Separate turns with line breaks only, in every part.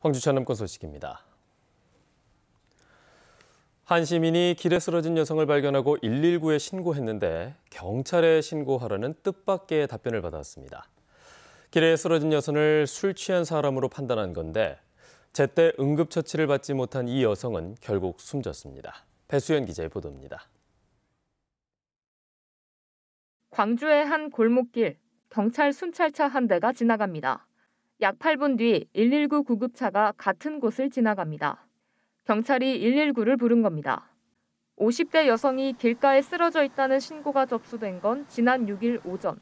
황주 전남권 소식입니다. 한 시민이 길에 쓰러진 여성을 발견하고 119에 신고했는데 경찰에 신고하라는 뜻밖의 답변을 받았습니다. 길에 쓰러진 여성을 술 취한 사람으로 판단한 건데 제때 응급처치를 받지 못한 이 여성은 결국 숨졌습니다. 배수연 기자의 보도입니다.
광주의 한 골목길, 경찰 순찰차 한 대가 지나갑니다. 약 8분 뒤 119 구급차가 같은 곳을 지나갑니다. 경찰이 119를 부른 겁니다. 50대 여성이 길가에 쓰러져 있다는 신고가 접수된 건 지난 6일 오전.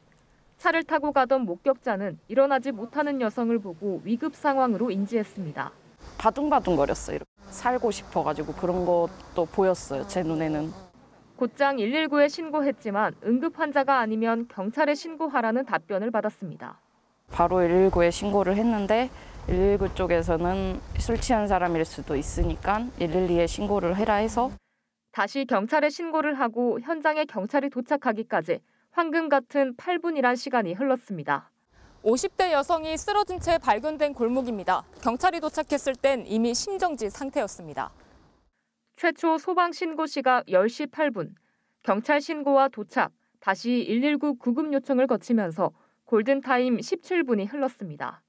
차를 타고 가던 목격자는 일어나지 못하는 여성을 보고 위급 상황으로 인지했습니다.
바둥바둥거렸어요. 살고 싶어가지고 그런 것도 보였어요, 제 눈에는.
곧장 119에 신고했지만 응급 환자가 아니면 경찰에 신고하라는 답변을 받았습니다.
바로 119에 신고를 했는데 119 쪽에서는 술 취한 사람일 수도 있으니까 112에 신고를 해라 해서
다시 경찰에 신고를 하고 현장에 경찰이 도착하기까지 황금 같은 8분이란 시간이 흘렀습니다. 50대 여성이 쓰러진 채 발견된 골목입니다. 경찰이 도착했을 땐 이미 심정지 상태였습니다. 최초 소방 신고 시각 10시 8분. 경찰 신고와 도착, 다시 119 구급 요청을 거치면서 골든타임 17분이 흘렀습니다.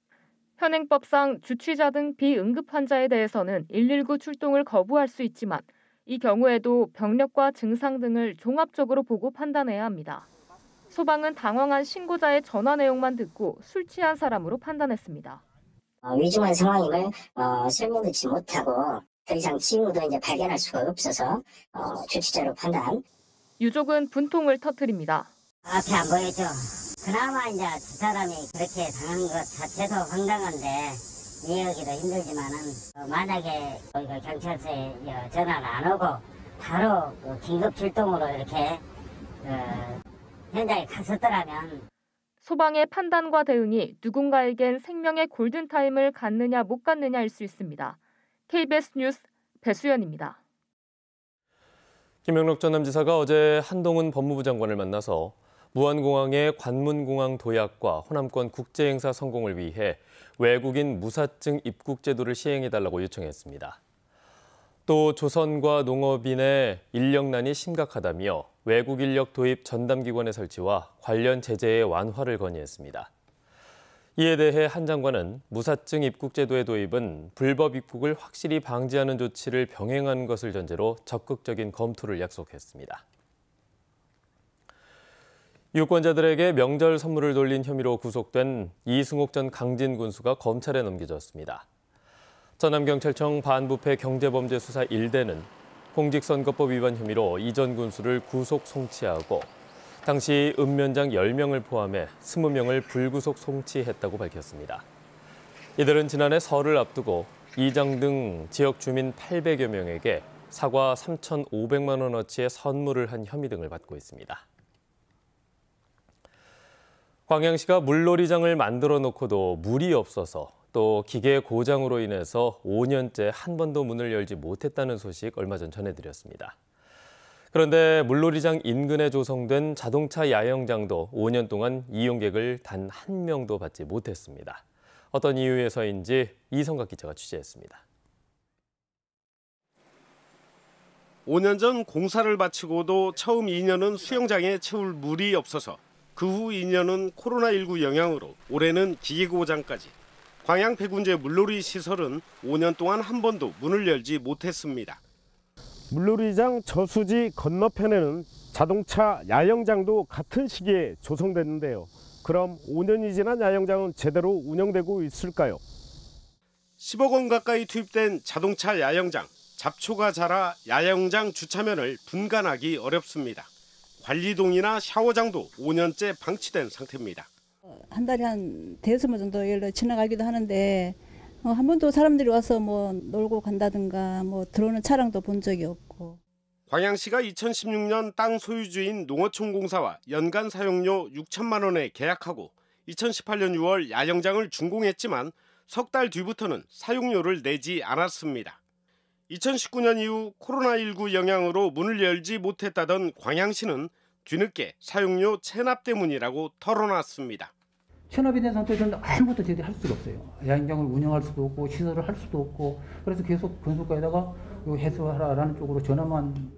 현행법상 주취자 등 비응급 환자에 대해서는 119 출동을 거부할 수 있지만 이 경우에도 병력과 증상 등을 종합적으로 보고 판단해야 합니다. 소방은 당황한 신고자의 전화 내용만 듣고 술 취한 사람으로 판단했습니다.
위중한 상황임을 설명듣지 못하고 더 이상 징후도 이제 발견할 수가 없어서 주취자로 판단.
유족은 분통을 터뜨립니다.
앞에 안 보이죠? 그나마 이제 두 사람이 그렇게 당한 것 자체도 황당한데 이해하기도 힘들지만은 만약에 저희가 경찰서에 전화를 안 오고 바로 긴급 출동으로 이렇게 현장에 갔었더라면
소방의 판단과 대응이 누군가에겐 생명의 골든타임을 갖느냐 못 갖느냐일 수 있습니다. KBS 뉴스 배수연입니다.
김영록 전남지사가 어제 한동훈 법무부 장관을 만나서 무안공항의 관문공항 도약과 호남권 국제행사 성공을 위해 외국인 무사증 입국 제도를 시행해달라고 요청했습니다. 또 조선과 농업인의 인력난이 심각하다며 외국 인력 도입 전담기관의 설치와 관련 제재의 완화를 건의했습니다. 이에 대해 한 장관은 무사증 입국 제도의 도입은 불법 입국을 확실히 방지하는 조치를 병행한 것을 전제로 적극적인 검토를 약속했습니다. 유권자들에게 명절 선물을 돌린 혐의로 구속된 이승옥 전 강진 군수가 검찰에 넘겨졌습니다. 전남경찰청 반부패 경제범죄수사 1대는 공직선거법 위반 혐의로 이 전 군수를 구속 송치하고 당시 읍면장 10명을 포함해 20명을 불구속 송치했다고 밝혔습니다. 이들은 지난해 설을 앞두고 이장 등 지역 주민 800여 명에게 사과 3,500만 원어치의 선물을 한 혐의 등을 받고 있습니다. 광양시가 물놀이장을 만들어 놓고도 물이 없어서 또 기계 고장으로 인해서 5년째 한 번도 문을 열지 못했다는 소식 얼마 전 전해드렸습니다. 그런데 물놀이장 인근에 조성된 자동차 야영장도 5년 동안 이용객을 단 한 명도 받지 못했습니다. 어떤 이유에서인지 이성각 기자가 취재했습니다.
5년 전 공사를 마치고도 처음 2년은 수영장에 채울 물이 없어서 그 후 2년은 코로나19 영향으로 올해는 기계고장까지 광양 백운제 물놀이 시설은 5년 동안 한 번도 문을 열지 못했습니다.
물놀이장 저수지 건너편에는 자동차 야영장도 같은 시기에 조성됐는데요. 그럼 5년이 지난 야영장은 제대로 운영되고 있을까요?
10억 원 가까이 투입된 자동차 야영장, 잡초가 자라 야영장 주차면을 분간하기 어렵습니다. 관리동이나 샤워장도 5년째 방치된 상태입니다.
한 달에 한 대여섯 번 정도 지나가기도 하는데 한 번도 사람들이 와서 뭐 놀고 간다든가 뭐 들어오는 차량도 본 적이 없고.
광양시가 2016년 땅 소유주인 농어촌공사와 연간 사용료 6천만 원에 계약하고 2018년 6월 야영장을 준공했지만 석 달 뒤부터는 사용료를 내지 않았습니다. 2019년 이후 코로나19 영향으로 문을 열지 못했다던 광양시는 뒤늦게 사용료 체납 때문이라고 털어놨습니다.
체납이 된 상태에서는 아무것도 제대로 할 수가 없어요. 야영장을 운영할 수도 없고 시설을 할 수도 없고 그래서 계속 건설과에다가 이거 해소하라라는 쪽으로 전화만.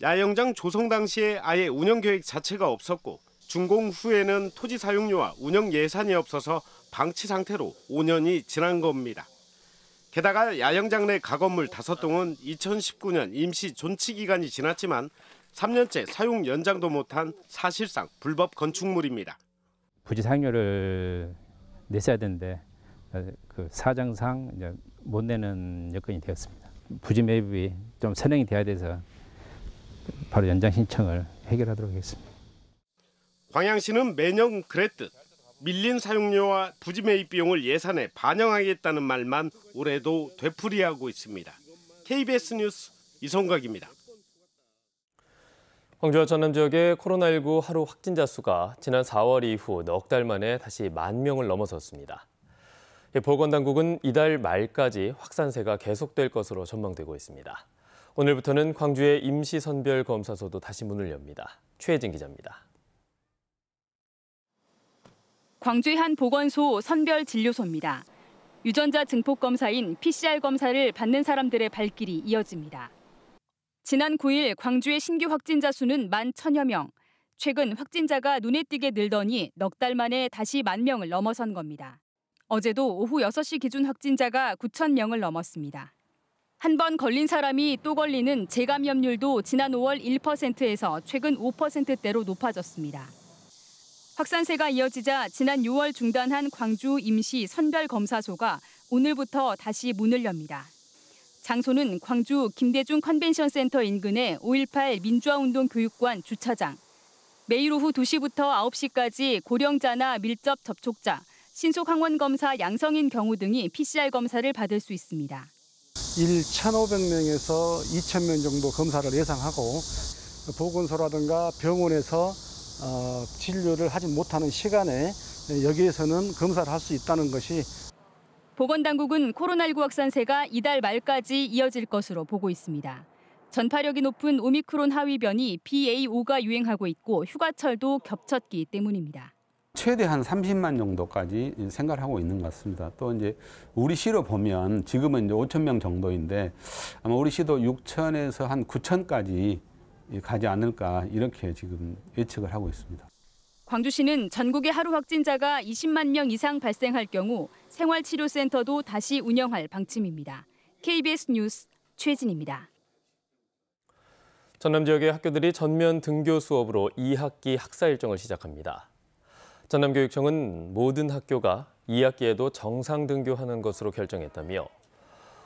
야영장 조성 당시에 아예 운영 계획 자체가 없었고 준공 후에는 토지 사용료와 운영 예산이 없어서 방치 상태로 5년이 지난 겁니다. 게다가 야영장 내 가건물 5동은 2019년 임시 존치 기간이 지났지만 3년째 사용 연장도 못한 사실상 불법 건축물입니다.
부지 사용료를 냈어야 되는데 그 사정상 이제 못 내는 여건이 되었습니다. 부지 매입이 좀 선행이 돼야 돼서 바로 연장 신청을 해결하도록 하겠습니다.
광양시는 매년 그랬듯 밀린 사용료와 부지 매입 비용을 예산에 반영하겠다는 말만 올해도 되풀이하고 있습니다. KBS 뉴스 이성각입니다.
광주와 전남 지역의 코로나19 하루 확진자 수가 지난 4월 이후 넉 달 만에 다시 10,000명을 넘어섰습니다. 보건당국은 이달 말까지 확산세가 계속될 것으로 전망되고 있습니다. 오늘부터는 광주의 임시선별검사소도 다시 문을 엽니다. 최혜진 기자입니다.
광주의 한 보건소 선별진료소입니다. 유전자 증폭 검사인 PCR 검사를 받는 사람들의 발길이 이어집니다. 지난 9일 광주의 신규 확진자 수는 11,000여 명. 최근 확진자가 눈에 띄게 늘더니 넉 달 만에 다시 10,000명을 넘어선 겁니다. 어제도 오후 6시 기준 확진자가 9,000명을 넘었습니다. 한 번 걸린 사람이 또 걸리는 재감염률도 지난 5월 1%에서 최근 5%대로 높아졌습니다. 확산세가 이어지자 지난 6월 중단한 광주 임시 선별검사소가 오늘부터 다시 문을 엽니다. 장소는 광주 김대중 컨벤션센터 인근의 5.18 민주화운동 교육관 주차장. 매일 오후 2시부터 9시까지 고령자나 밀접 접촉자, 신속 항원 검사 양성인 경우 등이 PCR 검사를 받을 수 있습니다.
1,500명에서 2,000명 정도 검사를 예상하고 보건소라든가 병원에서 진료를 하지 못하는 시간에 여기에서는 검사를 할 수 있다는 것이.
보건당국은 코로나19 확산세가 이달 말까지 이어질 것으로 보고 있습니다. 전파력이 높은 오미크론 하위변이 BA.5가 유행하고 있고 휴가철도 겹쳤기 때문입니다.
최대한 30만 정도까지 생각을 하고 있는 것 같습니다. 또 이제 우리 시로 보면 지금은 이제 5,000명 정도인데 아마 우리 시도 6,000에서 한 9,000까지 가지 않을까 이렇게 지금 예측을 하고 있습니다.
광주시는 전국의 하루 확진자가 20만 명 이상 발생할 경우 생활치료센터도 다시 운영할 방침입니다. KBS 뉴스 최진입니다.
전남 지역의 학교들이 전면 등교 수업으로 2학기 학사 일정을 시작합니다. 전남교육청은 모든 학교가 2학기에도 정상 등교하는 것으로 결정했다며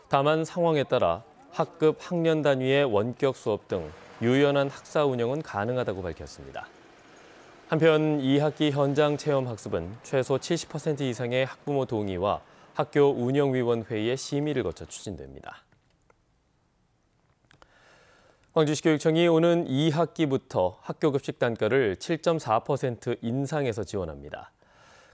다만 상황에 따라 학급 학년 단위의 원격 수업 등 유연한 학사 운영은 가능하다고 밝혔습니다. 한편 2학기 현장 체험 학습은 최소 70% 이상의 학부모 동의와 학교 운영위원회의 심의를 거쳐 추진됩니다. 광주시 교육청이 오는 2학기부터 학교 급식 단가를 7.4% 인상해서 지원합니다.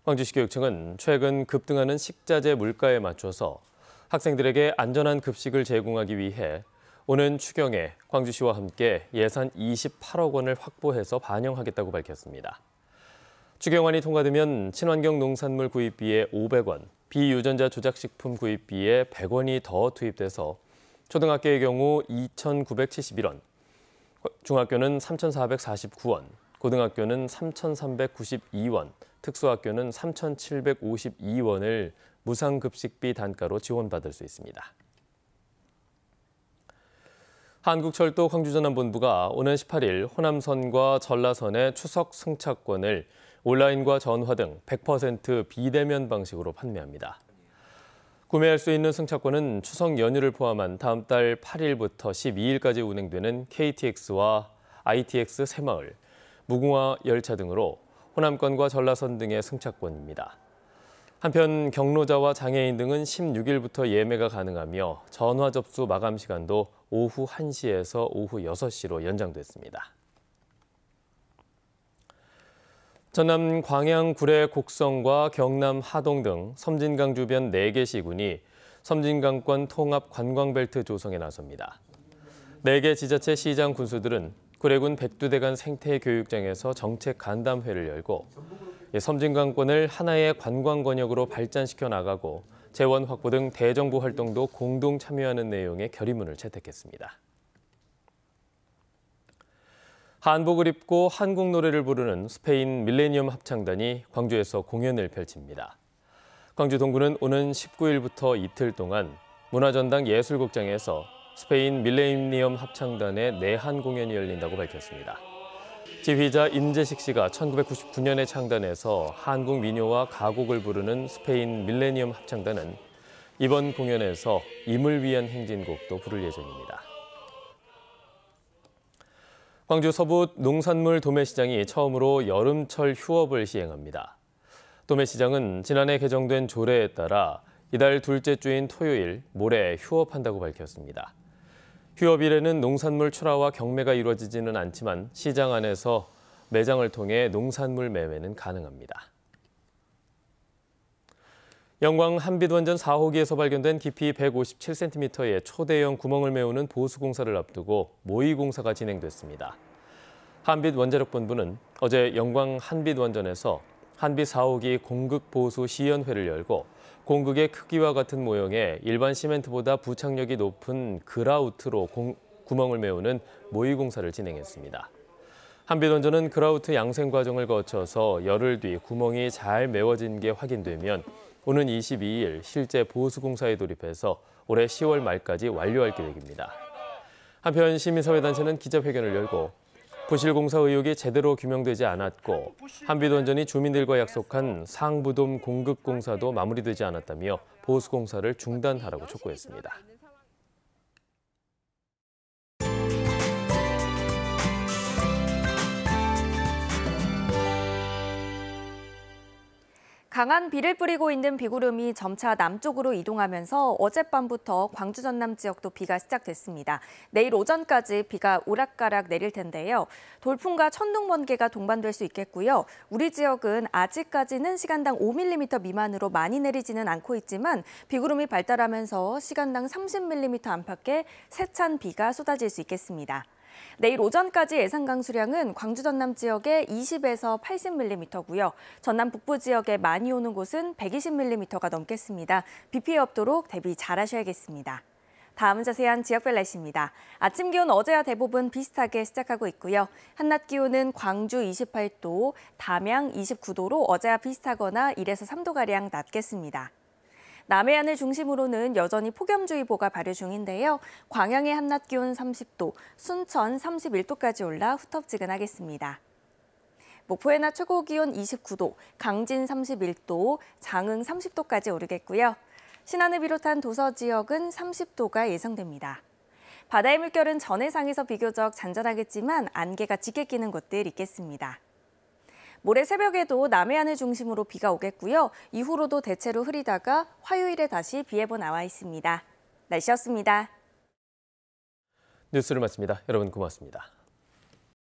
광주시 교육청은 최근 급등하는 식자재 물가에 맞춰서 학생들에게 안전한 급식을 제공하기 위해 오는 추경에 광주시와 함께 예산 28억 원을 확보해서 반영하겠다고 밝혔습니다. 추경안이 통과되면 친환경 농산물 구입비에 500원, 비유전자 조작식품 구입비에 100원이 더 투입돼서 초등학교의 경우 2,971원, 중학교는 3,449원, 고등학교는 3,392원, 특수학교는 3,752원을 무상급식비 단가로 지원받을 수 있습니다. 한국철도 광주전남본부가 오는 18일 호남선과 전라선의 추석 승차권을 온라인과 전화 등 100% 비대면 방식으로 판매합니다. 구매할 수 있는 승차권은 추석 연휴를 포함한 다음 달 8일부터 12일까지 운행되는 KTX와 ITX 새마을, 무궁화 열차 등으로 호남권과 전라선 등의 승차권입니다. 한편 경로자와 장애인 등은 16일부터 예매가 가능하며 전화 접수 마감 시간도 오후 1시에서 오후 6시로 연장됐습니다. 전남 광양 구례 곡성과 경남 하동 등 섬진강 주변 4개 시군이 섬진강권 통합 관광벨트 조성에 나섭니다. 4개 지자체 시장 군수들은 구례군 백두대간 생태교육장에서 정책 간담회를 열고 섬진강권을 하나의 관광 권역으로 발전시켜 나가고 재원 확보 등 대정부 활동도 공동 참여하는 내용의 결의문을 채택했습니다. 한복을 입고 한국 노래를 부르는 스페인 밀레니엄 합창단이 광주에서 공연을 펼칩니다. 광주 동구는 오는 19일부터 이틀 동안 문화전당 예술극장에서 스페인 밀레니엄 합창단의 내한 공연이 열린다고 밝혔습니다. 지휘자 임재식 씨가 1999년에 창단해서 한국 민요와 가곡을 부르는 스페인 밀레니엄 합창단은 이번 공연에서 임을 위한 행진곡도 부를 예정입니다. 광주 서부 농산물 도매시장이 처음으로 여름철 휴업을 시행합니다. 도매시장은 지난해 개정된 조례에 따라 이달 둘째 주인 토요일, 모레 휴업한다고 밝혔습니다. 휴업일에는 농산물 출하와 경매가 이루어지지는 않지만 시장 안에서 매장을 통해 농산물 매매는 가능합니다. 영광 한빛원전 4호기에서 발견된 깊이 157cm의 초대형 구멍을 메우는 보수공사를 앞두고 모의공사가 진행됐습니다. 한빛원자력본부는 어제 영광 한빛원전에서 한빛 4호기 공극보수시연회를 열고 공극의 크기와 같은 모형의 일반 시멘트보다 부착력이 높은 그라우트로 구멍을 메우는 모의공사를 진행했습니다. 한빛원전은 그라우트 양생 과정을 거쳐서 열흘 뒤 구멍이 잘 메워진 게 확인되면 오는 22일 실제 보수공사에 돌입해서 올해 10월 말까지 완료할 계획입니다. 한편 시민사회단체는 기자회견을 열고 부실공사 의혹이 제대로 규명되지 않았고 한빛원전이 주민들과 약속한 상부돔 공급공사도 마무리되지 않았다며 보수공사를 중단하라고 촉구했습니다.
강한 비를 뿌리고 있는 비구름이 점차 남쪽으로 이동하면서 어젯밤부터 광주 전남 지역도 비가 시작됐습니다. 내일 오전까지 비가 오락가락 내릴 텐데요. 돌풍과 천둥 번개가 동반될 수 있겠고요. 우리 지역은 아직까지는 시간당 5mm 미만으로 많이 내리지는 않고 있지만 비구름이 발달하면서 시간당 30mm 안팎의 세찬 비가 쏟아질 수 있겠습니다. 내일 오전까지 예상 강수량은 광주 전남 지역에 20에서 80mm고요. 전남 북부 지역에 많이 오는 곳은 120mm가 넘겠습니다. 비 피해 없도록 대비 잘하셔야겠습니다. 다음은 자세한 지역별 날씨입니다. 아침 기온 어제와 대부분 비슷하게 시작하고 있고요. 한낮 기온은 광주 28도, 담양 29도로 어제와 비슷하거나 1에서 3도가량 낮겠습니다. 남해안을 중심으로는 여전히 폭염주의보가 발효 중인데요. 광양의 한낮 기온 30도, 순천 31도까지 올라 후텁지근하겠습니다. 목포의 낮 최고 기온 29도, 강진 31도, 장흥 30도까지 오르겠고요. 신안을 비롯한 도서 지역은 30도가 예상됩니다. 바다의 물결은 전해상에서 비교적 잔잔하겠지만 안개가 짙게 끼는 곳들 있겠습니다. 모레 새벽에도 남해안을 중심으로 비가 오겠고요. 이후로도 대체로 흐리다가 화요일에 다시 비 예보 나와 있습니다. 날씨였습니다.
뉴스를 마칩니다. 여러분 고맙습니다.